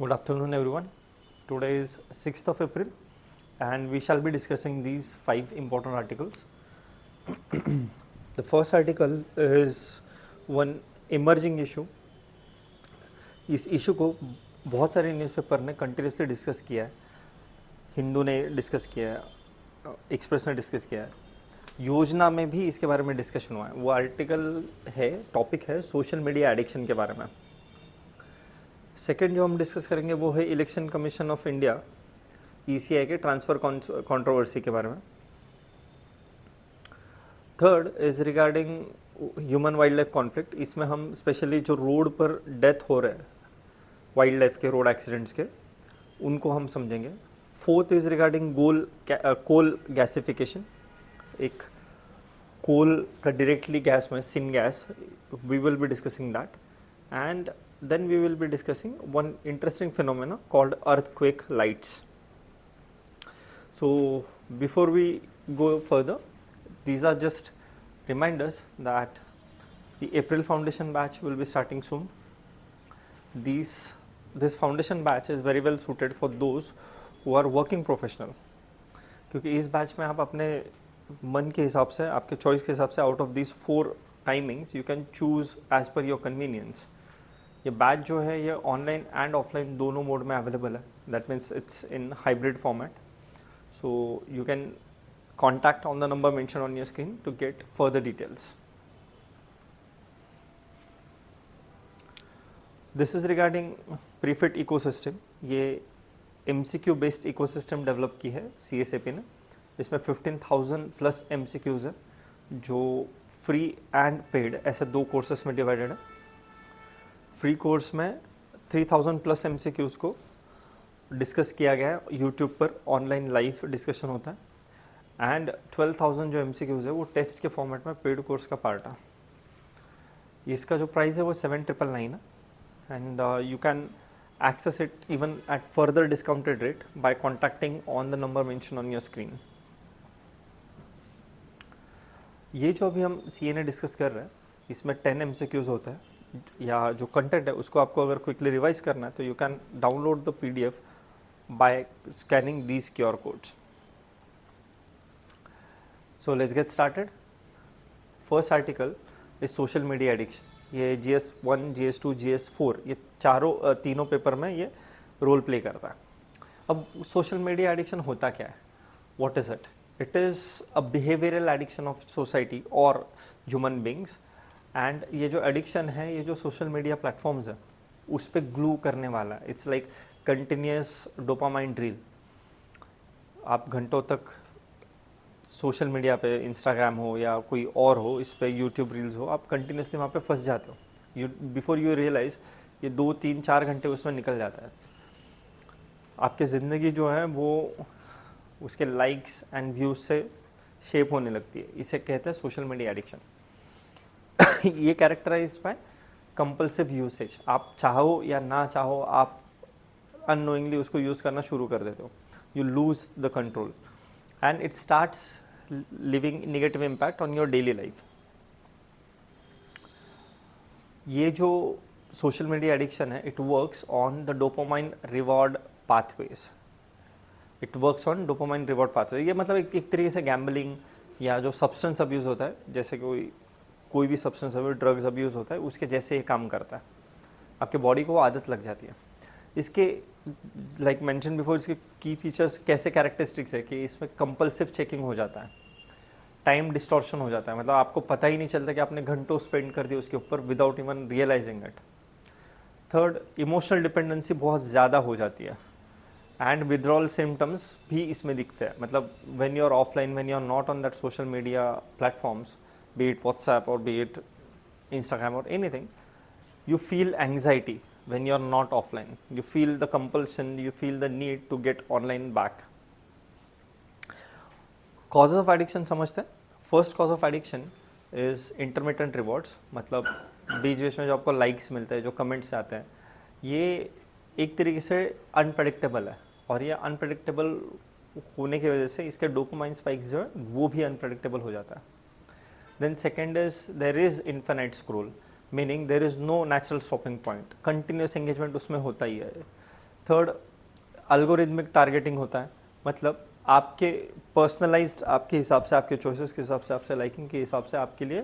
Good afternoon, everyone. Today is 6th of April, and we shall be discussing these 5 important articles. The first article is one emerging issue. इस issue को बहुत सारे newspaper ने continuously discuss किया है. हिंदू ने discuss किया है, एक्सप्रेस ने डिस्कस किया है, योजना में भी इसके बारे में डिस्कशन हुआ है. वो आर्टिकल है, टॉपिक है सोशल मीडिया एडिक्शन के बारे में. सेकेंड जो हम डिस्कस करेंगे वो है election commission of India ECI के ट्रांसफ़र कंट्रोवर्सी के बारे में. Third is regarding human wild life conflict. इसमें हम स्पेशली जो रोड पर डेथ हो रहे हैं वाइल्ड लाइफ के, रोड एक्सीडेंट्स के, उनको हम समझेंगे. Fourth is regarding coal gasification. एक कोल का डायरेक्टली गैस में syngas, we will be discussing that. And then we will be discussing one interesting phenomena called earthquake lights. So before we go further, these are just reminders that the April foundation batch will be starting soon. This foundation batch is very well suited for those who are working professional, क्योंकि इस batch में आप अपने मन के हिसाब से, आपके चॉइस के हिसाब से out of these 4 timings you can choose as per your convenience. ये बैच जो है ये ऑनलाइन एंड ऑफलाइन दोनों मोड में अवेलेबल है. That means it's in hybrid format. So you can contact on the number mention on your screen to get further details. This is regarding prefit ecosystem. ये MCQ based ecosystem develop की है CSAP ने. इसमें 15,000 plus MCQs है जो free and paid ऐसे 2 courses में divided है. फ्री कोर्स में 3,000 प्लस MCQs को डिस्कस किया गया है. यूट्यूब पर ऑनलाइन लाइव डिस्कशन होता है. एंड 12,000 जो MCQs है वो टेस्ट के फॉर्मेट में पेड कोर्स का पार्ट है. इसका जो प्राइस है वो 7,999 है. And you can access it even at further discounted rate by contacting on the number mention on your screen. ये जो अभी हम CA डिस्कस कर रहे हैं इसमें 10 MCQs होता है, या जो कंटेंट है उसको आपको अगर क्विकली रिवाइज करना है तो you can download the PDF by scanning these QR codes. So let's get started. First article is social media addiction. ये GS1, GS2, GS4 ये तीनों पेपर में ये रोल प्ले करता है. अब सोशल मीडिया एडिक्शन होता क्या है? What is it? It is a behavioural addiction of society और ह्यूमन बींग्स. एंड ये जो एडिक्शन है, ये जो सोशल मीडिया प्लेटफॉर्म्स है उस पर ग्लू करने वाला है. It's like continuous dopamine drill. आप घंटों तक सोशल मीडिया पे, इंस्टाग्राम हो या कोई और हो, इस पे यूट्यूब रील्स हो, आप कंटिन्यूसली वहाँ पे फंस जाते हो. बिफोर यू रियलाइज़ ये 2, 3, 4 घंटे उसमें निकल जाता है. आपकी ज़िंदगी जो है वो उसके लाइक्स एंड व्यूज़ से शेप होने लगती है. इसे कहते हैं सोशल मीडिया एडिक्शन. ये कैरेक्टराइज्ड बाय कंपल्सिव यूसेज. आप चाहो या ना चाहो आप अननोइंगली उसको यूज़ करना शुरू कर देते हो. You lose the control and it starts living negative impact on your daily life. ये जो सोशल मीडिया एडिक्शन है it works on the dopamine reward pathways. It works on dopamine reward pathway. ये मतलब एक तरीके से गैम्बलिंग या जो सब्सटेंस अब्यूज़ होता है, जैसे कोई भी सब्सटेंस अब्यूज़, ड्रग्स अब्यूज़ होता है, उसके जैसे ये काम करता है. आपके बॉडी को वो आदत लग जाती है. इसके लाइक मेंशन बिफोर, इसके की फीचर्स कैसे कैरेक्टरिस्टिक्स है कि इसमें कंपल्सिव चेकिंग हो जाता है, टाइम डिस्टॉर्शन हो जाता है. मतलब आपको पता ही नहीं चलता कि आपने घंटों स्पेंड कर दिए उसके ऊपर without even realising it. Third, emotional dependency बहुत ज़्यादा हो जाती है. एंड विड्रॉल सिम्टम्स भी इसमें दिखते हैं. मतलब when you are offline, when you are not on that social media platforms, be it WhatsApp or be it Instagram or anything, you feel anxiety when you are not offline. You feel the compulsion, you feel the need to get online back. Causes of addiction समझते हैं. First cause of addiction is intermittent rewards. मतलब बीच में जो आपको likes मिलते हैं, जो comments आते हैं, ये एक तरीके से unpredictable है. और ये unpredictable होने की वजह से इसके dopamine spikes जो है वो भी unpredictable हो जाता है. Then second is there is infinite scroll, meaning there is no natural stopping point. Continuous engagement उसमें होता ही है. थर्ड, अल्गोरिथमिक टारगेटिंग होता है, मतलब आपके पर्सनलाइज्ड, आपके हिसाब से, आपके चॉइसेस के हिसाब से, आपसे लाइकिंग के हिसाब से आपके लिए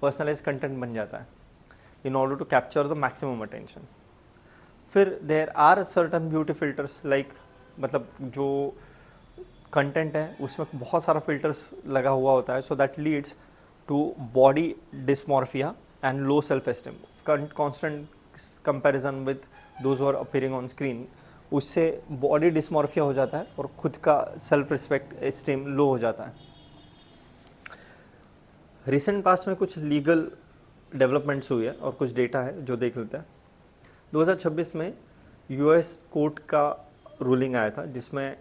पर्सनलाइज कंटेंट बन जाता है in order to capture the maximum attention. फिर there are certain beauty filters, like मतलब जो कंटेंट है उसमें बहुत सारा फिल्टर्स लगा हुआ होता है, so that leads to body dysmorphia and low self esteem, constant comparison with those who are appearing on screen, उससे बॉडी डिस्मॉर्फिया हो जाता है और खुद का सेल्फ रिस्पेक्ट एस्टीम लो हो जाता है। रिसेंट पास्ट में कुछ लीगल डेवलपमेंट्स हुई है और कुछ डेटा है जो देख लेते हैं। 2026 में यूएस कोर्ट का रूलिंग आया था जिसमें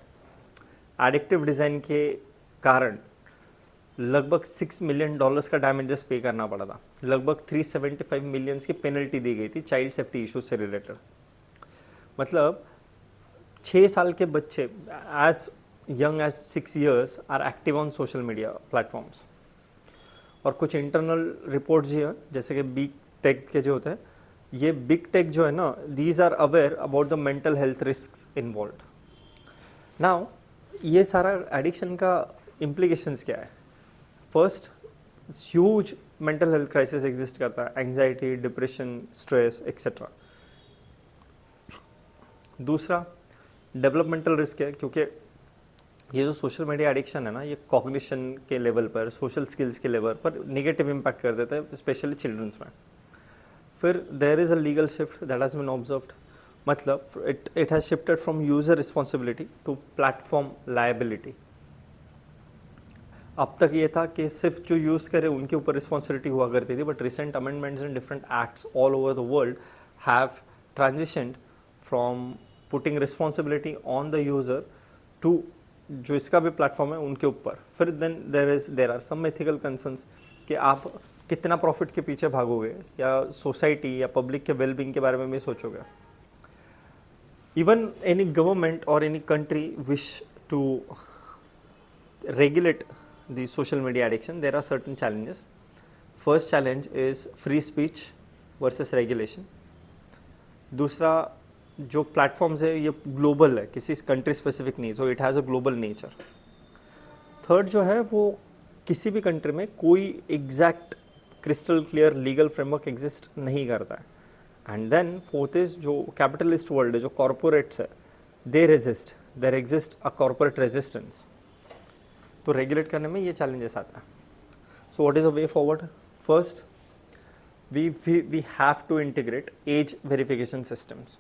एडिक्टिव डिज़ाइन के कारण लगभग $6 मिलियन का डैमेजेस पे करना पड़ा था, लगभग 375 मिलियन की पेनल्टी दी गई थी चाइल्ड सेफ्टी इश्यूज से रिलेटेड। मतलब 6 साल के बच्चे age young age 6 years are active on social media platforms. और कुछ इंटरनल रिपोर्ट्स जी हैं जैसे कि बिग टेक के जो होते हैं, ये बिग टेक जो है ना, these are aware about the mental health risks involve. Now ये सारा एडिक्शन का इम्प्लीकेशंस क्या है? First, huge mental health crisis exist करता है, एंजाइटी, डिप्रेशन, स्ट्रेस एक्सेट्रा। दूसरा, डेवलपमेंटल रिस्क है, क्योंकि ये जो सोशल मीडिया एडिक्शन है ना, ये कॉग्निशन के लेवल पर, सोशल स्किल्स के लेवल पर नेगेटिव इम्पैक्ट कर देता है, स्पेशली चिल्ड्रंस में। फिर there is a legal shift that has been observed, मतलब it has shifted from user responsibility to platform liability. अब तक ये था कि सिर्फ जो यूज़ करे उनके ऊपर रिस्पॉन्सिबिलिटी हुआ करती थी, but recent amendments in different acts all over the world have transitioned from putting responsibility on the user to जो इसका भी प्लेटफॉर्म है उनके ऊपर। फिर then there are some ethical concerns कि आप कितना प्रॉफिट के पीछे भागोगे या सोसाइटी या पब्लिक के वेलबींग के बारे में भी सोचोगे। इवन एनी गवर्नमेंट और any country wish to regulate the social media addiction, there are certain challenges. First challenge is free speech versus regulation. दूसरा, जो प्लेटफॉर्म्स है ये ग्लोबल है, किसी कंट्री स्पेसिफिक नहीं, so it has a global nature. Third जो है वो किसी भी कंट्री में कोई exact crystal clear legal framework exist नहीं करता है। एंड देन फोर्थ इज जो कैपिटलिस्ट वर्ल्ड है, जो कॉरपोरेट्स है, there exist a corporate resistance, तो रेगुलेट करने में ये चैलेंजेस आता है। So what is a way forward? First, we have to integrate age verification systems.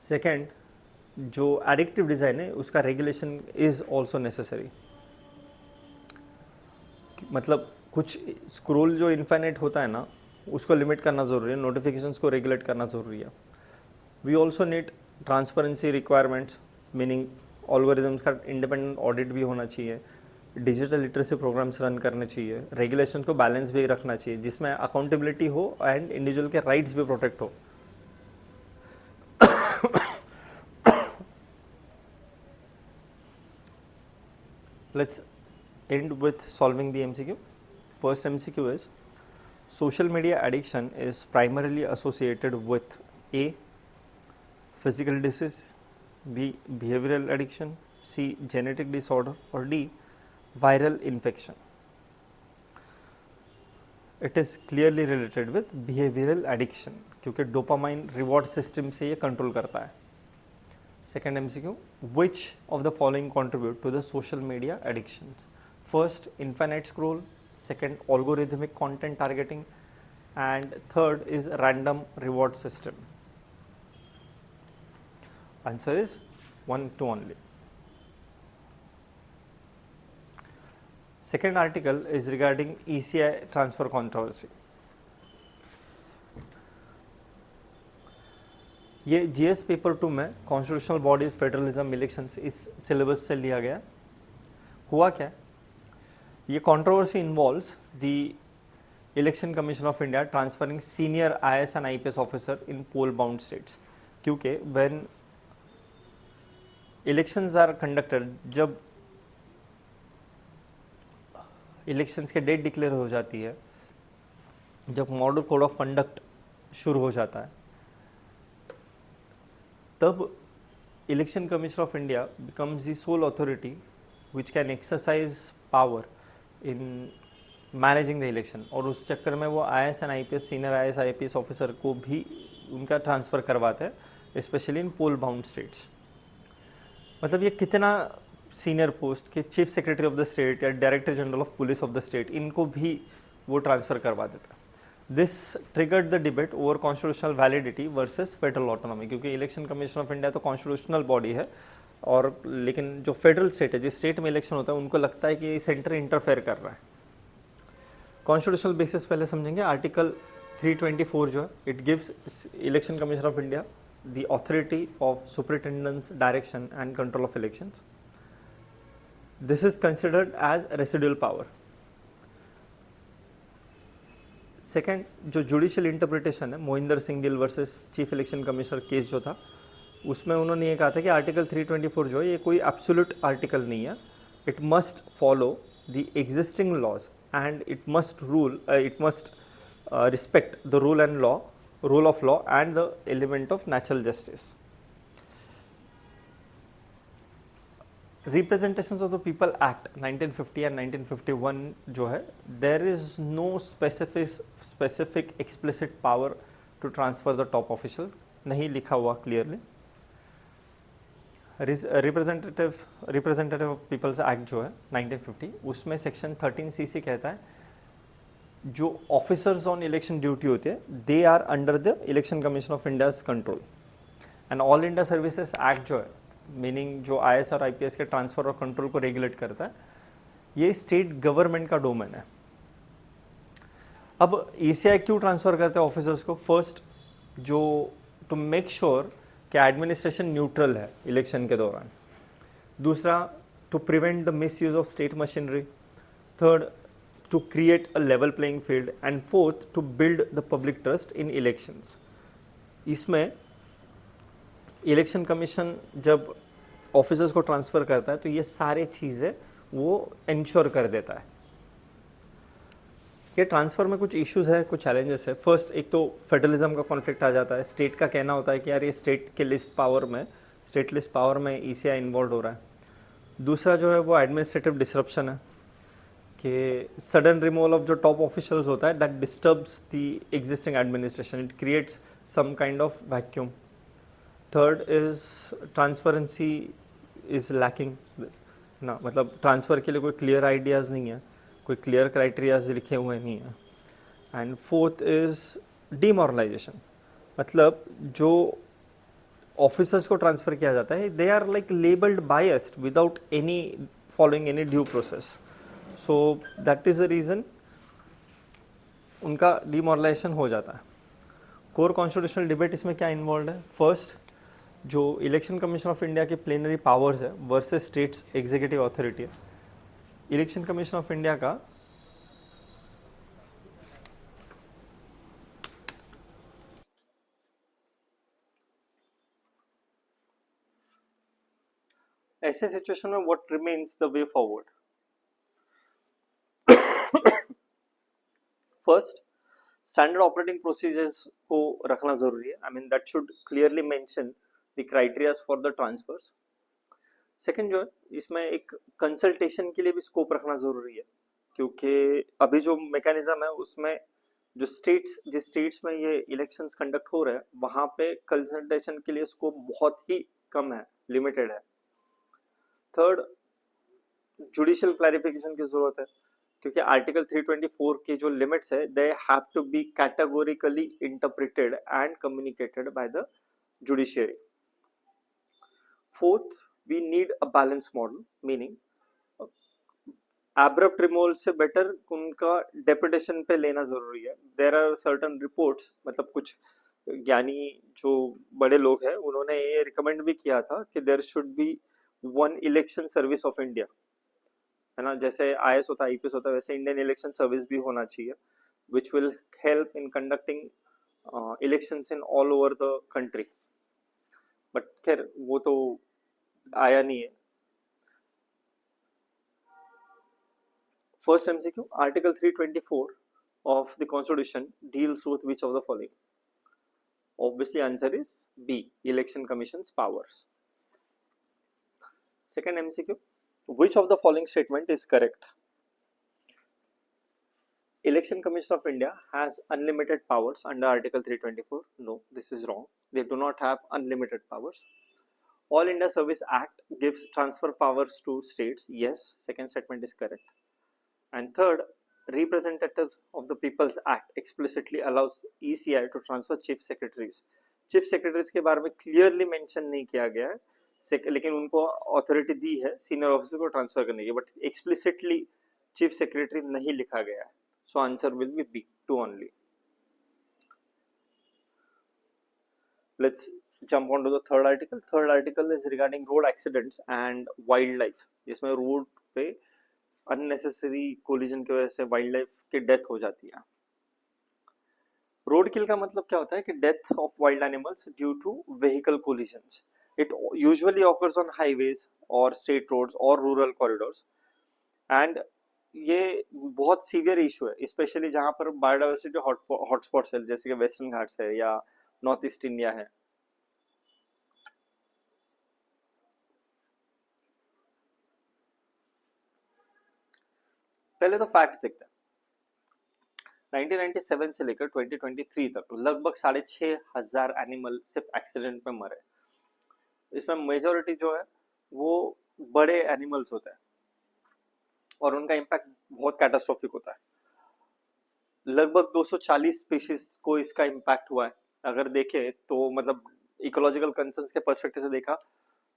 Second, जो एडिक्टिव डिज़ाइन है उसका रेगुलेशन इज ऑल्सो नेसेसरी। मतलब कुछ स्क्रोल जो इन्फाइनाइट होता है ना, उसको लिमिट करना ज़रूरी है, नोटिफिकेशंस को रेगुलेट करना ज़रूरी है। We also need transparency requirements, meaning algorithms का इंडिपेंडेंट ऑडिट भी होना चाहिए, डिजिटल लिटरेसी प्रोग्राम्स रन करने चाहिए, रेगुलेशन को बैलेंस भी रखना चाहिए जिसमें अकाउंटेबिलिटी हो एंड इंडिविजुअल के राइट्स भी प्रोटेक्ट हो। Let's end with solving the MCQ. First MCQ is social media addiction is primarily associated with A. physical disease, B. behavioral addiction, C. genetic disorder, or D. viral infection. It is clearly related with behavioral addiction क्योंकि dopamine reward system से ये control करता है। Second MCQ, which of the following contribute to the social media addictions? First, infinite scroll. Second, algorithmic content targeting. And third is random reward system. Answer is 1, 2 only. Second article is regarding ECI transfer controversy. ये GS paper 2 में constitutional bodies, federalism, elections इस syllabus से लिया गया। हुआ क्या? ये controversy involves the election commission of India transferring senior IAS and IPS officer in poll bound states, क्योंकि व्हेन इलेक्शंस आर कंडक्टेड, जब इलेक्शंस के डेट डिक्लेयर हो जाती है, जब मॉडल कोड ऑफ कंडक्ट शुरू हो जाता है, तब election commission of India becomes the sole authority which can exercise power in managing the election, और उस चक्कर में वो IAS and IPS senior IAS IPS officer को भी उनका ट्रांसफ़र करवाते हैं, specially in poll bound states. मतलब ये कितना सीनियर पोस्ट के chief secretary of the state या director general of police of the state, इनको भी वो ट्रांसफ़र करवा देता है। This triggered the debate over constitutional validity versus federal autonomy, क्योंकि इलेक्शन कमीशन ऑफ इंडिया तो कॉन्स्टिट्यूशनल बॉडी है, और लेकिन जो फेडरल स्टेट है, जिस स्टेट में इलेक्शन होता है, उनको लगता है कि सेंटर इंटरफेयर कर रहा है। कॉन्स्टिट्यूशनल बेसिस पहले समझेंगे। आर्टिकल 324 जो है, it gives election commission of India the authority of superintendence, direction and control of elections. This is considered as residual power. Second, जो जुडिशियल इंटरप्रिटेशन है, Mohinder Singh Gill versus chief election commissioner case जो था, उसमें उन्होंने ये कहा था कि आर्टिकल 324 जो है, ये कोई एब्सोल्यूट आर्टिकल नहीं है। It must follow the existing laws and it must respect the rule of law and the element of natural justice. Representations of the People Act 1950 and 1951 जो है, there is no specific explicit power to transfer the top official, नहीं लिखा हुआ clearly. Representative peoples act जो है 1950, उसमें section 13CC कहता है जो ऑफिसर्स ऑन इलेक्शन ड्यूटी होते हैं, they are under the election commission of India's control. And all India services act जो है, मीनिंग जो IAS और IPS के ट्रांसफर और कंट्रोल को रेगुलेट करता है, ये स्टेट गवर्नमेंट का डोमेन है। अब ECI क्यों ट्रांसफर करते हैं ऑफिसर्स को? फर्स्ट, जो टू मेक श्योर कि एडमिनिस्ट्रेशन न्यूट्रल है इलेक्शन के दौरान। दूसरा, to prevent the misuse of state machinery. Third, to create a level playing field, and fourth, to build the public trust in elections. इसमें election commission जब officers को transfer करता है, तो ये सारे चीज़ें वो इंश्योर कर देता है। ये ट्रांसफ़र में कुछ इश्यूज है, कुछ चैलेंजेस है। फर्स्ट, एक तो फेडरलिज्म का कॉन्फ्लिक्ट आ जाता है। स्टेट का कहना होता है कि यार ये स्टेट के स्टेट लिस्ट पावर में ECI इन्वॉल्व हो रहा है। दूसरा जो है वो एडमिनिस्ट्रेटिव डिसरप्शन है, कि सडन रिमूवल ऑफ जो टॉप ऑफिशियल्स होता है, that disturbs the existing administration, it creates some kind of vacuum. Third is transparency is lacking ना, मतलब ट्रांसफ़र के लिए कोई क्लियर आइडियाज़ नहीं है, कोई क्लियर क्राइटेरियाज लिखे हुए नहीं है। एंड फोर्थ इज डीमोरलाइजेशन, मतलब जो ऑफिसर्स को ट्रांसफ़र किया जाता है, they are like labelled biased without any following any due process. So that is the reason उनका डीमोरलाइजेशन हो जाता है। कोर कॉन्स्टिट्यूशनल डिबेट इसमें क्या इन्वॉल्व है? फर्स्ट, जो इलेक्शन कमीशन ऑफ इंडिया के प्लेनरी पावर्स है वर्सेस स्टेट्स एग्जीक्यूटिव अथॉरिटी है। इलेक्शन कमीशन ऑफ इंडिया का ऐसे सिचुएशन में what remains the way forward? First, standard operating procedures को रखना जरूरी है। I mean that should clearly mention the criterias for the transfers. Second जो है, इसमें एक कंसल्टेशन के लिए भी स्कोप रखना जरूरी है, क्योंकि अभी जो मैकेनिज्म है उसमें जो जिस स्टेट्स में ये इलेक्शंस कंडक्ट हो रहे हैं, वहां पे कंसल्टेशन के लिए स्कोप बहुत ही कम है, लिमिटेड है। थर्ड, जुडिशियल क्लैरिफिकेशन की जरूरत है, क्योंकि आर्टिकल 324 के जो लिमिट्स है, they have to be categorically interpreted and communicated by the judiciary. Fourth, we need a balance model, meaning abrupt removal से बेटर उनका डेपुटेशन पे लेना जरूरी है। देयर आर सर्टन रिपोर्ट्स, मतलब कुछ ज्ञानी जो बड़े लोग हैं, उन्होंने ये रिकमेंड भी किया था कि there should be one election service of India, है ना, जैसे IAS होता है, IPS होता है, वैसे इंडियन इलेक्शन सर्विस भी होना चाहिए, which will help in conducting elections in all over the country. But खैर वो तो आया नहीं है। First MCQ, article 324 of the constitution deals with which of the following? Obviously answer is B, election commission's powers. Second MCQ, which of the following statement is correct? Election Commission of India has unlimited powers under Article 324. No, this is wrong. They do not have unlimited powers. All India Service Act gives transfer powers to states. Yes, second statement is correct. And third, Representatives of the People's Act explicitly allows ECI to transfer chief secretaries. Chief secretaries के बारे में clearly mention नहीं किया गया है, लेकिन उनको authority दी है सीनियर ऑफिसर को ट्रांसफर करने की, बट एक्सप्लिसिटली चीफ सेक्रेटरी नहीं लिखा गया है. So answer will be B, 2 only. Let's jump on to the third article. Third article is regarding road accidents and wildlife, जिसमें रोड पे unnecessary collision की वजह से wildlife की डेथ हो जाती है. रोड किल का मतलब क्या होता है कि death of wild animals due to vehicle collisions. It usually occurs on highways और स्टेट रोड्स और रूरल कॉरिडोर्स, एंड ये बहुत सीवियर इशू है, स्पेशली जहाँ पर बायोडाइवर्सिटी हॉटस्पॉट्स है, जैसे कि वेस्टर्न घाट्स है या नॉर्थ ईस्ट इंडिया है. पहले तो फैक्ट्स देखते हैं. 1997 से लेकर 2023 तक लगभग 6,500 एनिमल सिर्फ एक्सीडेंट में मरे. इसमें मेजॉरिटी जो है वो बड़े एनिमल्स होते हैं और उनका इम्पैक्ट बहुत कैटास्ट्रोफिक होता है. लगभग 240 स्पीशीज को इसका इम्पैक्ट हुआ है. अगर देखें तो मतलब इकोलॉजिकल कंसर्न्स के पर्सपेक्टिव से देखा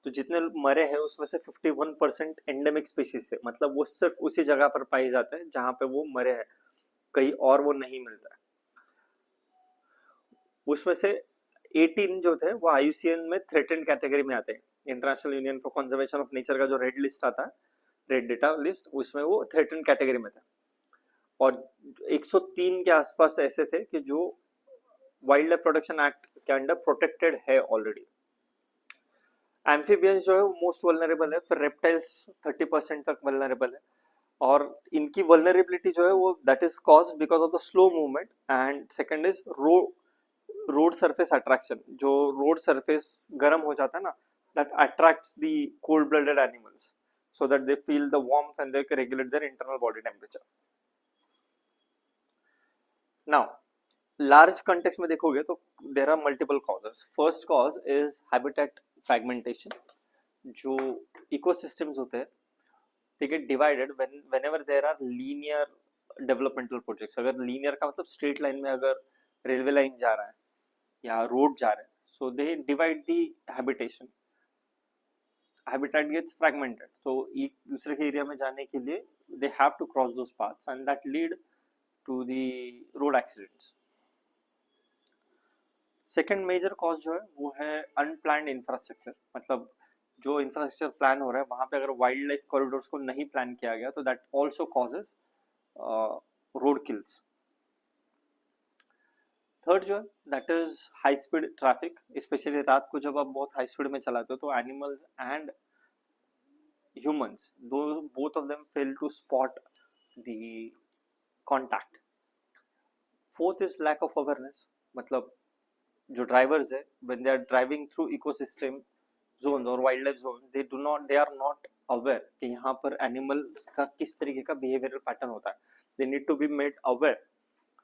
तो जितने मरे हैं उसमें से 51% एंडेमिक स्पीशीज थे, मतलब वो सिर्फ उसी जगह पर पाए जाते हैं जहां पे वो मरे हैं, कहीं और वो नहीं मिलता है. उसमें से 18 जो थे वो IUCN में थ्रेटेंड कैटेगरी में आते हैं. International union for conservation of nature का जो रेड लिस्ट आता है, रेड डेटा लिस्ट, उसमें वो थ्रेटेंड कैटेगरी में था. और 103 के आसपास ऐसे थे कि जो वाइल्ड लाइफ प्रोटेक्शन एक्ट के अंडर प्रोटेक्टेड है ऑलरेडी. एम्फीबियंस जो है वो मोस्ट वल्नरेबल है, फिर रेप्टाइल्स 30% तक वल्नरेबल है, और इनकी वल्नरेबिलिटी जो है वो that is caused because of the slow movement. And second is road surface attraction. जो रोड सरफेस गर्म हो जाता है ना, that attracts the cold blooded animals so that they feel the warmth and they can regulate their internal body temperature. Now, large context में देखोगे तो there are multiple causes. First cause is habitat fragmentation. जो ecosystems होते हैं, they get divided whenever there are linear developmental projects. अगर linear का मतलब straight line में अगर railway line जा रहा है या road जा रहा है, so they divide the habitat gets fragmented. So एक दूसरे के एरिया में जाने के लिए they have to cross those paths and that lead to the road accidents. Second major cause जो है वो है unplanned infrastructure. मतलब जो infrastructure plan हो रहा है वहाँ पे अगर वाइल्ड लाइफ कॉरिडोर्स को नहीं प्लान किया गया तो that also causes road kills. Third जो है that is high speed traffic. Specially रात को जब आप बहुत हाई स्पीड में चलाते हो तो animals and humans, both of them fail to spot the contact. Fourth is lack of awareness. मतलब जो drivers है when they are driving through ecosystem zones or wildlife zones, they are not aware कि यहाँ पर animals का किस तरीके का behavioral pattern होता है. They need to be made aware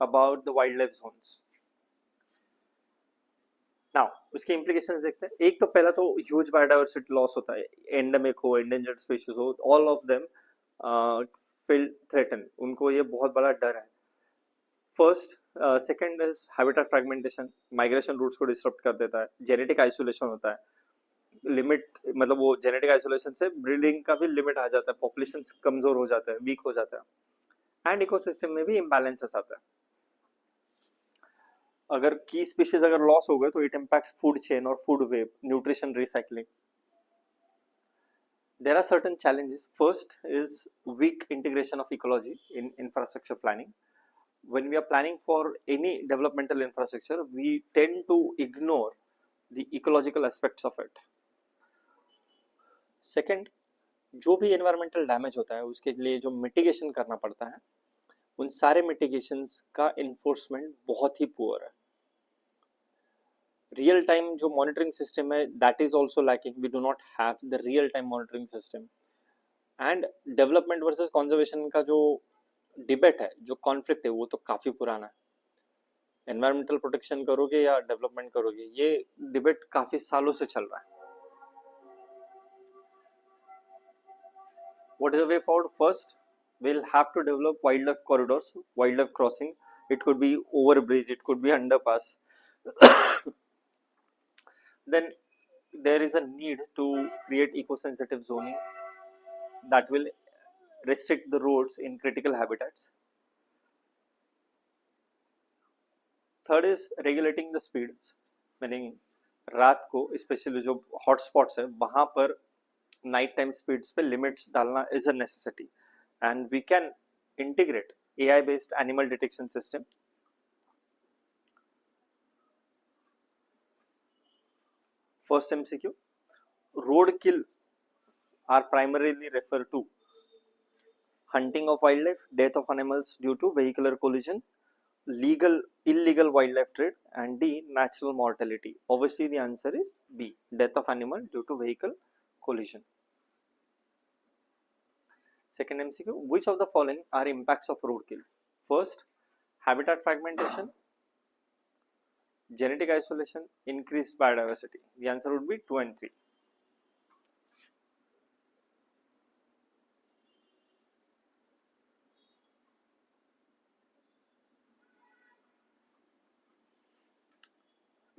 about the wildlife zones. Now, उसके implications देखते हैं. एक तो पहला तो huge biodiversity loss होता है, endemic हो, endangered species हो, all of them feel threatened. उनको ये बहुत बड़ा डर है. First, second is habitat fragmentation. Migration routes को disrupt कर देता है. Genetic isolation होता है. Limit मतलब वो genetic isolation से breeding का भी limit आ जाता है. Populations कमजोर हो जाता है, weak हो जाता है. And ecosystem में भी imbalances आता है. अगर की स्पीशीज अगर लॉस हो गए तो इट इम्पैक्ट्स फूड चेन और food web, nutrition recycling. There are certain challenges. First is weak integration of ecology in infrastructure planning. When we are planning for any developmental infrastructure we tend to ignore the ecological aspects of it. Second, जो भी environmental damage होता है उसके लिए जो mitigation करना पड़ता है, उन सारे मिटिगेशंस का इन्फोर्समेंट बहुत ही पुअर है. रियल टाइम जो मॉनिटरिंग सिस्टम है that is also lacking, we do not have the real time monitoring system. And development versus conservation का जो डिबेट है, जो कॉन्फ्लिक्ट है, वो तो काफी पुराना है। एनवायरमेंटल प्रोटेक्शन करोगे या डेवलपमेंट करोगे, ये डिबेट काफी सालों से चल रहा है। What is the way forward? First, we'll have to develop wildlife corridors, wildlife crossing. It could be overbridge, it could be underpass. Then there is a need to create eco-sensitive zoning that will restrict the roads in critical habitats. Third is regulating the speeds, meaning रात को specially जो hot spots है वहां पर night time speeds पे limits डालना is a necessity, and we can integrate AI based animal detection system. First MCQ, road kill are primarily referred to hunting of wildlife, death of animals due to vehicular collision, illegal wildlife trade, and D, natural mortality. Obviously the answer is B, death of animal due to vehicle collision. Second MCQ, which of the following are impacts of roadkill? First, habitat fragmentation, genetic isolation, increased biodiversity. The answer would be 2 and 3.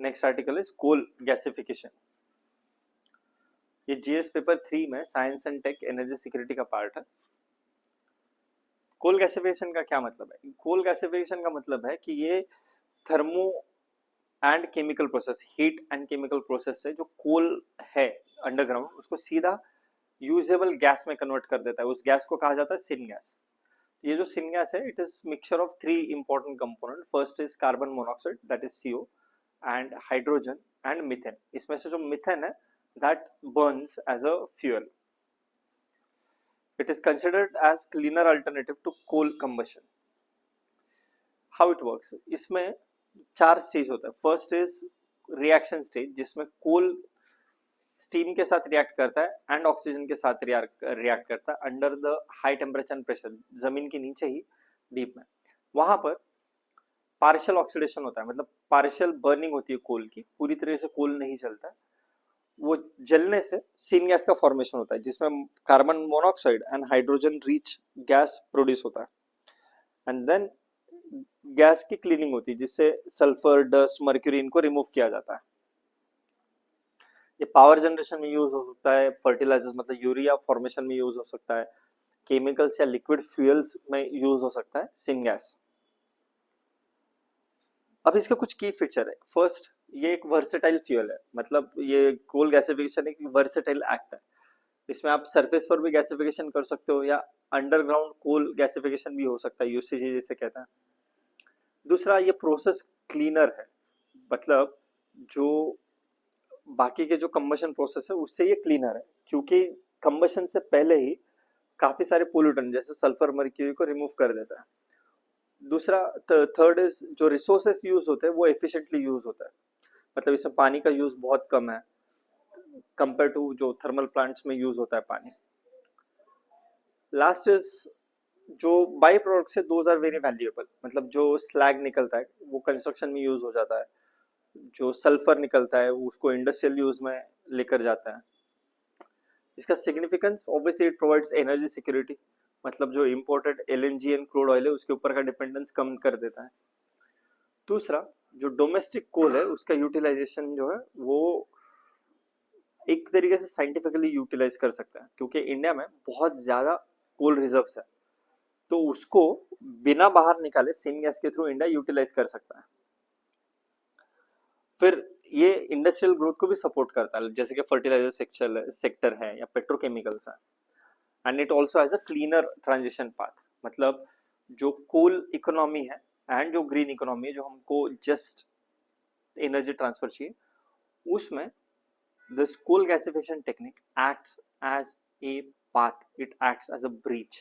Next article is coal gasification. ये GS paper 3 में science and tech energy security का part है। Coal gasification का क्या मतलब है? Coal gasification का मतलब है कि ये thermo and chemical process, heat and chemical process से जो कोल है अंडरग्राउंड उसको सीधा यूजेबल गैस में कन्वर्ट कर देता है। उस गैस को कहा जाता है सिन गैस। ये जो सिन गैस है it is mixture of 3 important component. First is carbon monoxide that is CO, and hydrogen and methane. इसमें से जो मीथेन है that burns as a fuel. It is considered as cleaner alternative to coal combustion. How it works? इसमें 4 stage होता है। First is reaction stage, जिसमें कोल steam के साथ रिएक्ट करता है एंड ऑक्सीजन के साथ रिएक्ट करता है under the high temperature and pressure, जमीन के नीचे ही डीप में। वहां पर पार्शियल ऑक्सीडेशन होता है, मतलब पार्शियल बर्निंग होती है कोल की, पूरी तरह से कोल नहीं जलता है। वो जलने से सीन गैस का फॉर्मेशन होता है जिसमें carbon monoxide and hydrogen rich gas produce होता है। एंड देन गैस की क्लीनिंग होती है जिससे सल्फर, डस्ट, मर्क्यूरी इनको रिमूव किया जाता है। ये पावर जनरेशन में यूज हो सकता है, फर्टिलाइजर्स मतलब यूरिया फॉर्मेशन में यूज हो सकता है, केमिकल्स या लिक्विड फ्यूल्स में यूज हो सकता है सिन गैस। अब इसके कुछ की फीचर है। फर्स्ट, ये एक वर्सेटाइल फ्यूल है, मतलब ये कोल गैसिफिकेशन एक वर्सेटाइल एक्ट है। इसमें आप सरफेस पर भी गैसिफिकेशन कर सकते हो या अंडरग्राउंड कोल गैसिफिकेशन भी हो सकता है, UCG जैसे कहता है। दूसरा, ये प्रोसेस क्लीनर है, मतलब जो बाकी के जो कंबशन प्रोसेस है उससे ये क्लीनर है, क्योंकि कंबशन से पहले ही काफी सारे पोल्यूटेंट जैसे सल्फर, मर्क्यूरी को रिमूव कर देता है। दूसरा, थर्ड इज जो रिसोर्सेस यूज होते हैं वो एफिशिएंटली यूज होता है, मतलब इसमें पानी का यूज बहुत कम है कंपेयर टू जो थर्मल प्लांट्स में यूज होता है पानी। लास्ट इज जो बाई प्रोडक्ट्स है दोज आर वेरी वैल्यूएबल, मतलब जो स्लैग निकलता है वो कंस्ट्रक्शन में यूज हो जाता है, जो सल्फर निकलता है उसको इंडस्ट्रियल यूज में लेकर जाता है। इसका significance, obviously it provides energy security, मतलब जो imported LNG and crude oil है उसके ऊपर का डिपेंडेंस कम कर देता है। दूसरा, जो डोमेस्टिक कोल है उसका यूटिलाइजेशन जो है वो एक तरीके से साइंटिफिकली यूटिलाइज कर सकता है, क्योंकि इंडिया में बहुत ज्यादा कोल रिजर्व्स है, तो उसको बिना बाहर निकाले सिन गैस के थ्रू इंडिया यूटिलाइज कर सकता है। फिर ये इंडस्ट्रियल ग्रोथ को भी सपोर्ट करता है, जैसे कि फर्टिलाइजर सेक्टर है या पेट्रोकेमिकल्स है। And it also has a cleaner transition path, मतलब जो कोल इकोनॉमी है एंड जो ग्रीन इकोनॉमी है, जो हमको जस्ट एनर्जी ट्रांसफर चाहिए, उसमें this coal gasification technique acts as a path, it acts as a breach.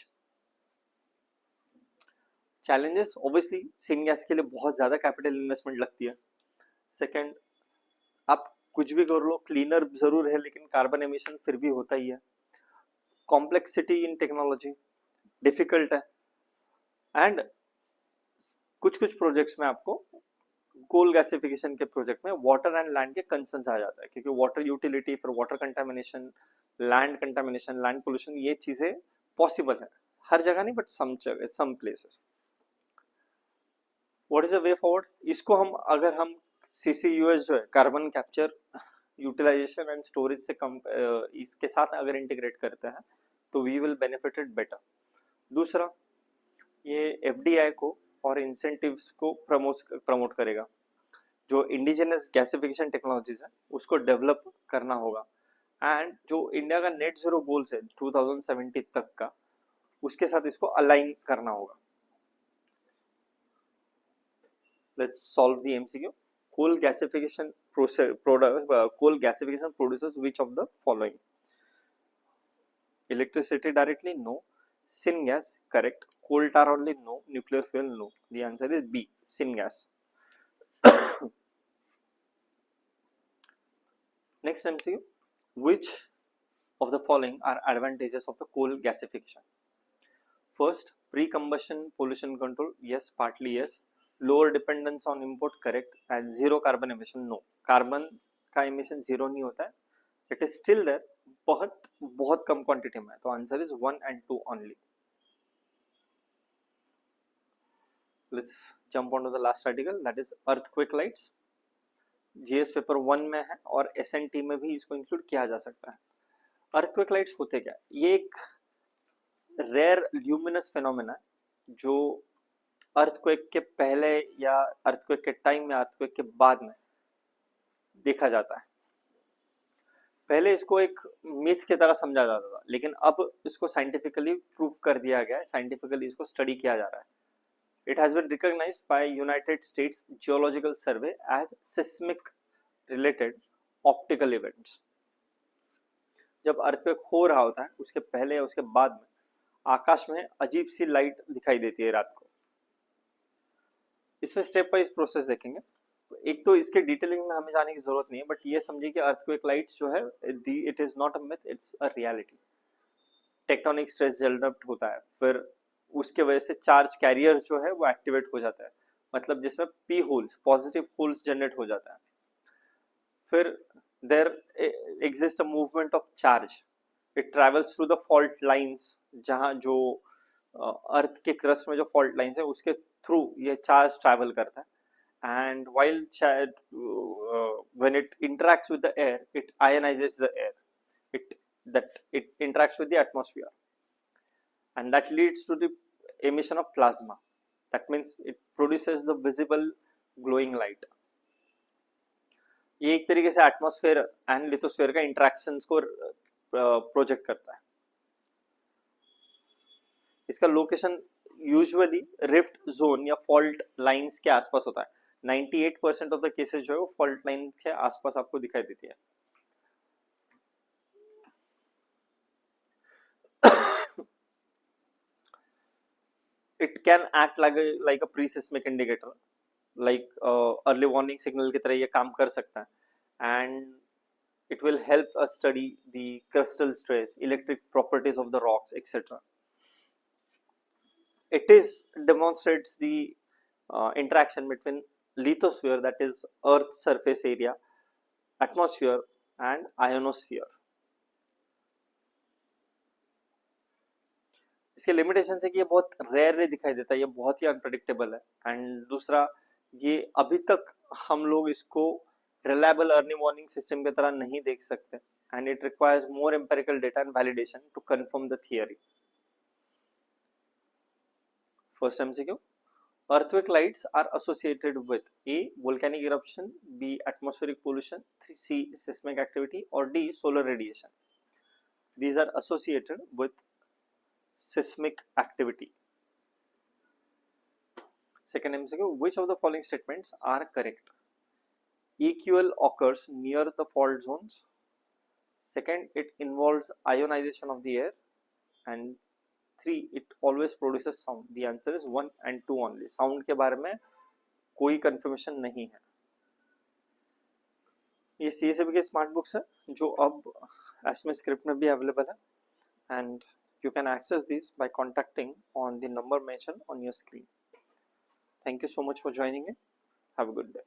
Challenges, obviously syn gas के लिए बहुत ज्यादा कैपिटल इन्वेस्टमेंट लगती है। सेकंड, कुछ भी कर लो, क्लीनर जरूर है लेकिन कार्बन एमिशन फिर भी होता ही है। कॉम्प्लेक्सिटी इन टेक्नोलॉजी डिफिकल्ट है, एंड कुछ कुछ प्रोजेक्ट्स में आपको कोल गैसिफिकेशन के प्रोजेक्ट में वाटर एंड लैंड के कंसर्न्स आ जाता है, क्योंकि वाटर यूटिलिटी, फिर वाटर कंटामिनेशन, लैंड पोल्यूशन, ये चीजें पॉसिबल है हर जगह नहीं, but some places. What is the way forward? इसको हम अगर हम CCUS जो है carbon capture utilisation and storage से कम इसके साथ अगर इंटीग्रेट करते हैं तो वी विल बेनिफिटेड बेटर। दूसरा, ये FDI को और इंसेंटिव्स को प्रमोट करेगा। जो इंडिजिनस गैसिफिकेशन टेक्नोलॉजीज है उसको डेवलप करना होगा, एंड जो इंडिया का नेट जीरो गोल्स है 2070 तक का, उसके साथ इसको अलाइन करना होगा। Let's solve the MCQ. Coal gasification produces which of the following? Electricity directly? No. Syngas? Correct. Coal tar only? No. Nuclear fuel? No. The answer is B. Syngas. Next MCQ. Which of the following are advantages of the coal gasification? First, pre-combustion pollution control. Yes, partly yes. Lower dependence on import, correct, and zero carbon emission, no, carbon का emission zero नहीं होता है, it is still there, बहुत बहुत कम quantity में, तो answer is 1 and 2 only. Let's jump on to the last article, that is earthquake lights. GS paper 1 में है और SNT में भी इसको इंक्लूड किया जा सकता है। अर्थक्वेक लाइट्स होते क्या? ये एक रेयर ल्यूमिनस फिनोमेना है जो अर्थक्वेक के पहले या अर्थक्वेक के टाइम में, अर्थक्वेक के बाद में देखा जाता है। पहले इसको एक मिथ की तरह समझा जाता था, लेकिन अब इसको साइंटिफिकली प्रूव कर दिया गया है, साइंटिफिकली इसको स्टडी किया जा रहा है। It has been recognised by United States geological survey as seismic related optical events. जब अर्थक्वेक हो रहा होता है उसके पहले या उसके बाद में आकाश में अजीब सी लाइट दिखाई देती है रात को। इसमें स्टेप वाइज प्रोसेस देखेंगे। एक तो इसके डिटेलिंग में हमें जाने की जरूरत नहीं है, बट ये समझिए कि अर्थक्वेक लाइट्स जो है, it is not a myth, it's a reality. Tectonic stress develop होता है, फिर उसके वजह से चार्ज कैरियर जो है वो एक्टिवेट हो जाता है, मतलब जिसमें P holes, positive holes generate हो जाता है। फिर there exist a movement of charge, it travels through the fault lines, जहां जो अर्थ के क्रस्ट में जो फॉल्ट लाइंस है उसके थ्रू ये चार्ज ट्रैवल करता है, and while when it interacts with the air, it ionizes the air, it interacts with the atmosphere, and that leads to the emission of plasma. That means it produces the visible glowing light. ये एक तरीके से atmosphere and lithosphere का interactions को project करता है। इसका location usually rift zone या फॉल्ट लाइंस के आसपास होता है। 98% ऑफ द केसेस जो है वो फॉल्ट लाइन के आसपास आपको दिखाई देती है। It can act like a pre seismic indicator, like early warning signal की तरह ये काम कर सकता है, and it will help us study the crustal stress, electric properties of the rocks, etc. It demonstrates the interaction between lithosphere, that is Earth's surface area, atmosphere and ionosphere. इसके limitation है कि ये बहुत रेयरली दिखाई देता है, ये बहुत ही अनप्रेडिक्टेबल है, एंड दूसरा ये अभी तक हम लोग इसको रिलायबल अर्ली वार्निंग सिस्टम की तरह नहीं देख सकते, and it requires more empirical data and validation to confirm the theory. First MCQ, earthquake lights are associated with A, volcanic eruption, B, atmospheric pollution, C, seismic activity, or D, solar radiation. These are associated with seismic activity. Second MCQ, which of the following statements are correct? EQL occurs near the fault zones. Second, it involves ionization of the air. And 3, it always produces sound. The answer is 1 and 2 only. Sound के बारे में कोई confirmation नहीं है। ये CSAB के smart books है जो अब एसमे स्क्रिप्ट में भी अवेलेबल है, and you can access these by contacting on the number mentioned on your screen. Thank you so much for joining in. Have a good day.